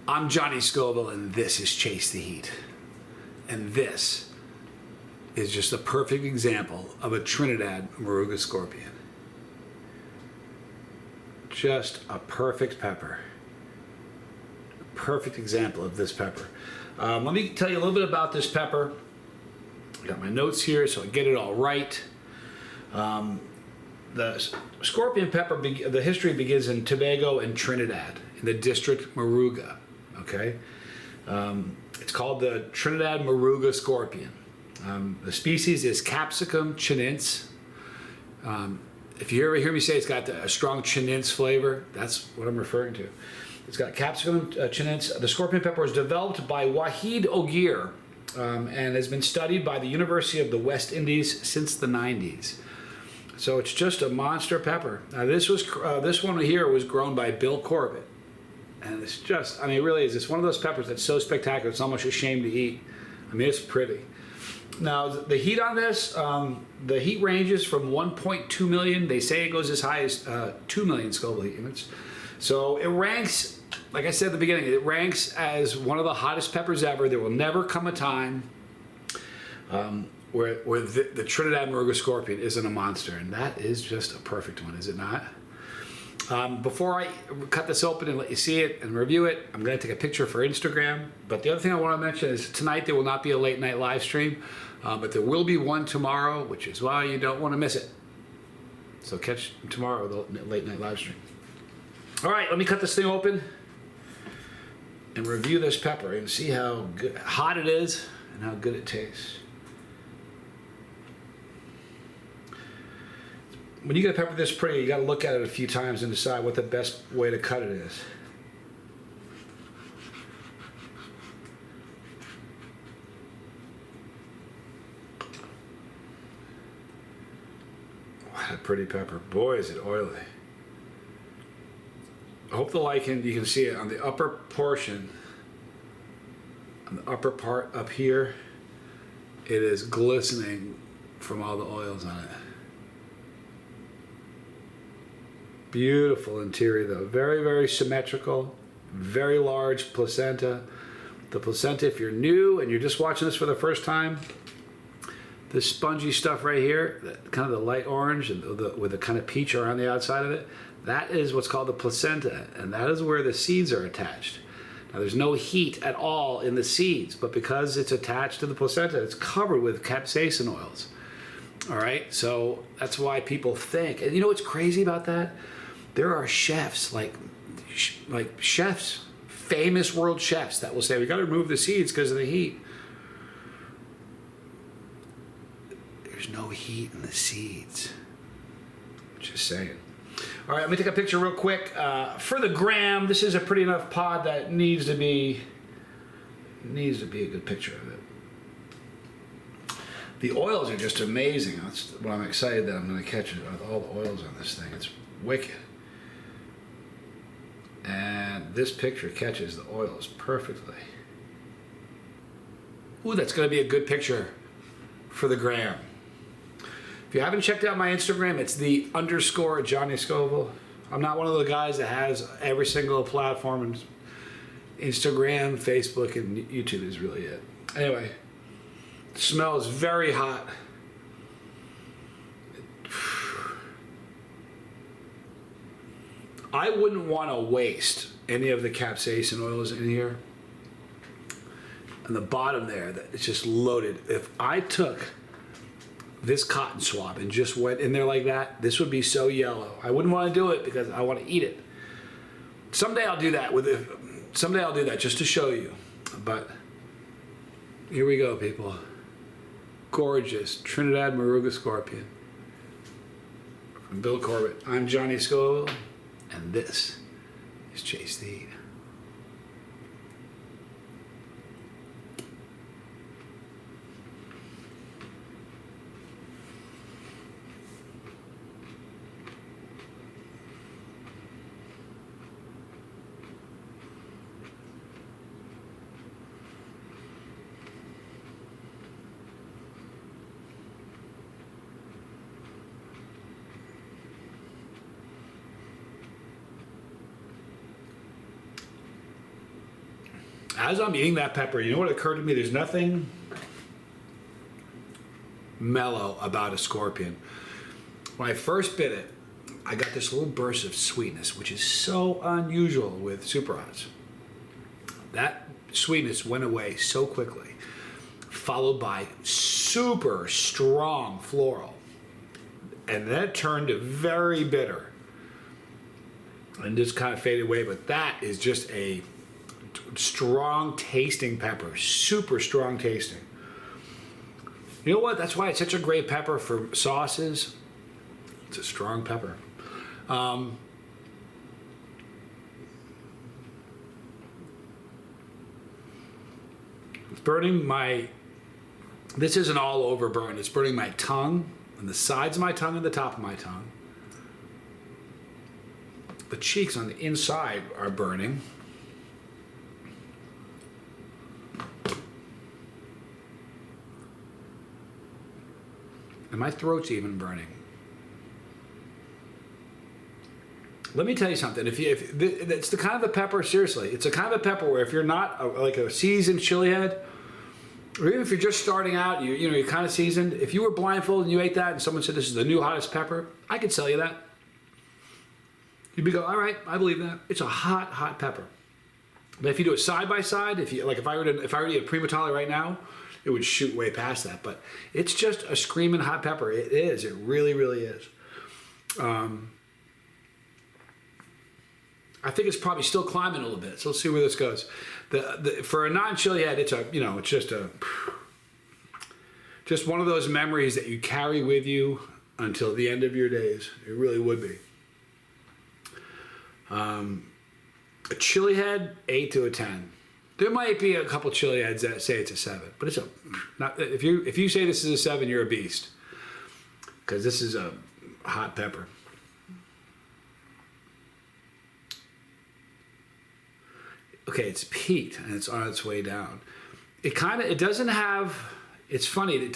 I'm Johnny Scoville, and this is Chase the Heat. And this is just a perfect example of a Trinidad Moruga scorpion. Just a perfect pepper. Perfect example of this pepper. Let me tell you a little bit about this pepper. I got my notes here so I get it all right. The scorpion pepper, the history begins in Tobago and Trinidad, in the district Moruga. Okay, it's called the Trinidad Moruga scorpion. The species is Capsicum chinense. If you ever hear me say it's got a strong chinense flavor, that's what I'm referring to. It's got Capsicum chinense. The scorpion pepper was developed by Wahid Ogier and has been studied by the University of the West Indies since the 90s. So it's just a monster pepper. Now this one here was grown by Bill Corbitt. And it's just, I mean, it really is. It's one of those peppers that's so spectacular, it's almost a shame to eat. I mean, it's pretty. Now, the heat on this, the heat ranges from 1.2 million. They say it goes as high as 2 million Scoville heat units. So it ranks, like I said at the beginning, it ranks as one of the hottest peppers ever. There will never come a time where the Trinidad Moruga scorpion isn't a monster. And that is just a perfect one, is it not? Before I cut this open and let you see it and review it, I'm going to take a picture for Instagram. But the other thing I want to mention is tonight there will not be a late night live stream, but there will be one tomorrow, which is why you don't want to miss it. So catch tomorrow the late night live stream. All right, let me cut this thing open and review this pepper and see how hot it is and how good it tastes. When you get a pepper this pretty, you got to look at it a few times and decide what the best way to cut it is. What a pretty pepper. Boy, is it oily. I hope you can see it on the upper portion, on the upper part up here, it is glistening from all the oils on it. Beautiful interior though, very, very symmetrical, very large placenta. The placenta, if you're new and you're just watching this for the first time, this spongy stuff right here, kind of the light orange and with the kind of peach around the outside of it, that is what's called the placenta, and that is where the seeds are attached. Now there's no heat at all in the seeds, but because it's attached to the placenta, it's covered with capsaicin oils. All right, so that's why people think, and you know what's crazy about that? There are chefs, like chefs, famous world chefs, that will say, we got to remove the seeds because of the heat. There's no heat in the seeds. Just saying. All right, let me take a picture real quick. For the gram, this is a pretty enough pod that needs to be a good picture of it. The oils are just amazing. That's what I'm excited that I'm going to catch it with all the oils on this thing. It's wicked. And this picture catches the oils perfectly. Ooh, that's going to be a good picture for the gram. If you haven't checked out my Instagram, it's _Johnny Scoville. I'm not one of the guys that has every single platform, and Instagram, Facebook, and YouTube is really it. Anyway, it smells very hot. I wouldn't want to waste any of the capsaicin oils in here. And the bottom there, it's just loaded. If I took this cotton swab and just went in there like that, this would be so yellow. I wouldn't want to do it because I want to eat it. Someday I'll do that someday I'll do that just to show you. But here we go, people. Gorgeous Trinidad Moruga scorpion from Bill Corbitt. I'm Johnny Scoville, and this is Chase the Heat. As I'm eating that pepper, you know what occurred to me? There's nothing mellow about a scorpion. When I first bit it, I got this little burst of sweetness, which is so unusual with super hots. That sweetness went away so quickly, followed by super strong floral. And then it turned to very bitter and just kind of faded away. But that is just a strong tasting pepper, super strong tasting. You know what? That's why it's such a great pepper for sauces. It's a strong pepper. It's burning my, this isn't all over burn. It's burning my tongue, and the sides of my tongue and the top of my tongue. The cheeks on the inside are burning. And my throat's even burning. Let me tell you something. If it's the kind of a pepper, seriously, it's a kind of a pepper where if you're not like a seasoned chili head, or even if you're just starting out, you're kind of seasoned. If you were blindfolded and you ate that, and someone said this is the new hottest pepper, I could sell you that. You'd be all right, I believe that. It's a hot, hot pepper. But if you do it side by side, if I were to eat a prima tale right now, it would shoot way past that. But it's just a screaming hot pepper. It is. It really, really is. I think it's probably still climbing a little bit. So let's see where this goes. For a non-chili head, it's just one of those memories that you carry with you until the end of your days. It really would be. A chili head, 8 to a 10. There might be a couple chili heads that say it's a 7, but it's if you say this is a 7, you're a beast, because this is a hot pepper. Okay, it's peaked and it's on its way down. It doesn't have. It's funny.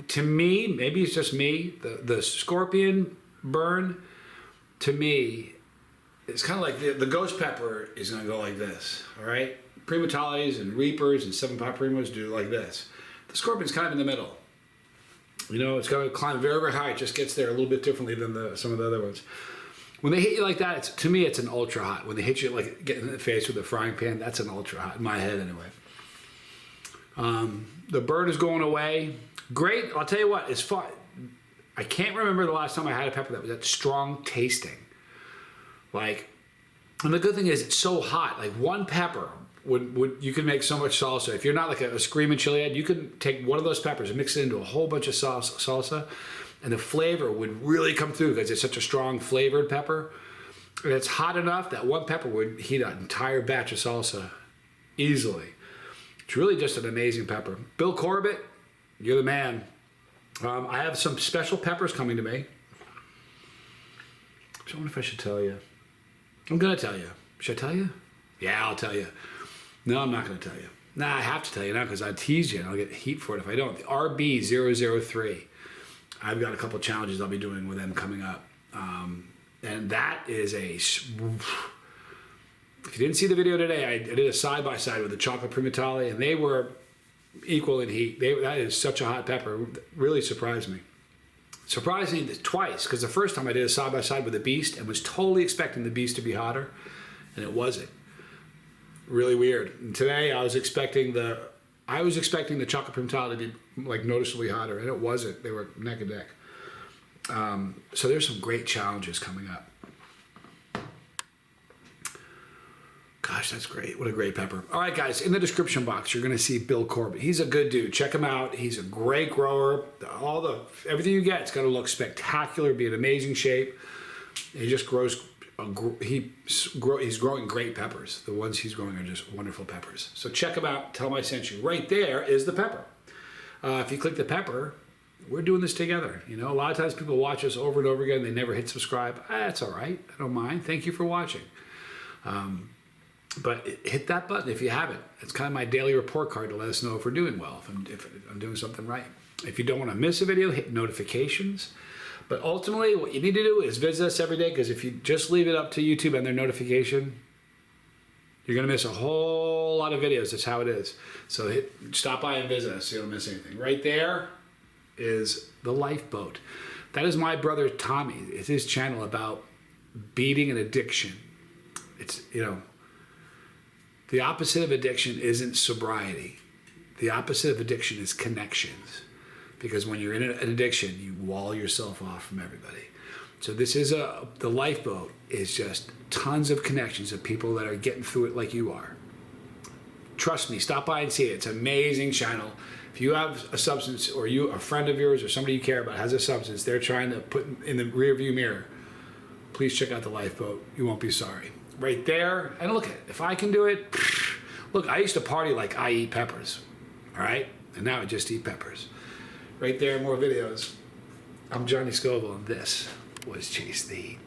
To me, maybe it's just me. The scorpion burn, to me, it's kind of like the ghost pepper is going to go like this. All right, prima tales and reapers and 7-pot primos do like this. The scorpion's kind of in the middle. It's going to climb very, very high. It just gets there a little bit differently than some of the other ones. When they hit you like that, to me, it's an ultra hot. When they hit you like get in the face with a frying pan, that's an ultra hot in my head anyway. The burn is going away. Great. I'll tell you what, it's fun. I can't remember the last time I had a pepper that was that strong tasting. And the good thing is it's so hot. Like one pepper would you can make so much salsa. If you're not like a screaming chili head, you can take one of those peppers and mix it into a whole bunch of salsa. And the flavor would really come through because it's such a strong flavored pepper. And it's hot enough that one pepper would heat an entire batch of salsa easily. It's really just an amazing pepper. Bill Corbitt, you're the man. I have some special peppers coming to me. So I wonder if I should tell you. I'm going to tell you. Should I tell you? Yeah, I'll tell you. No, I'm not going to tell you. Nah, I have to tell you now because I teased you and I'll get heat for it if I don't. The RB003. I've got a couple of challenges I'll be doing with them coming up. And that is if you didn't see the video today, I did a side-by-side with the chocolate primatale, and they were equal in heat. That is such a hot pepper. Really surprised me. Surprised me twice, because the first time I did a side-by-side with the Beast and was totally expecting the Beast to be hotter, and it wasn't. Really weird. And today I was expecting the chocolate primatale to be like noticeably hotter, and it wasn't. They were neck and neck. So there's some great challenges coming up. Gosh, that's great. What a great pepper. All right, guys, in the description box, you're going to see Bill Corbitt. He's a good dude. Check him out. He's a great grower. Everything you get, it's going to look spectacular, be in amazing shape. He just grows. He's growing great peppers. The ones he's growing are just wonderful peppers. So check him out. Tell him I sent you. Right there is the pepper. If you click the pepper, we're doing this together. A lot of times people watch us over and over again. They never hit subscribe. That's all right. I don't mind. Thank you for watching. But hit that button if you haven't. It's kind of my daily report card to let us know if we're doing well, if I'm doing something right. If you don't want to miss a video, hit notifications. But ultimately, what you need to do is visit us every day, because if you just leave it up to YouTube and their notification, You're gonna miss a whole lot of videos. That's how it is. So stop by and visit us so you don't miss anything. Right there is the lifeboat. That is my brother Tommy. It's his channel about beating an addiction. It's, the opposite of addiction isn't sobriety. The opposite of addiction is connections. Because when you're in an addiction, you wall yourself off from everybody. So this is the lifeboat is just tons of connections of people that are getting through it like you are. Trust me, stop by and see it. It's an amazing channel. If you have a substance, or a friend of yours or somebody you care about has a substance they're trying to put in the rear view mirror, please check out the lifeboat. You won't be sorry. Right there, and look, if I can do it, look, I used to party like I eat peppers, all right? And now I just eat peppers. Right there, more videos. I'm Johnny Scoville, and this was Chase the Heat.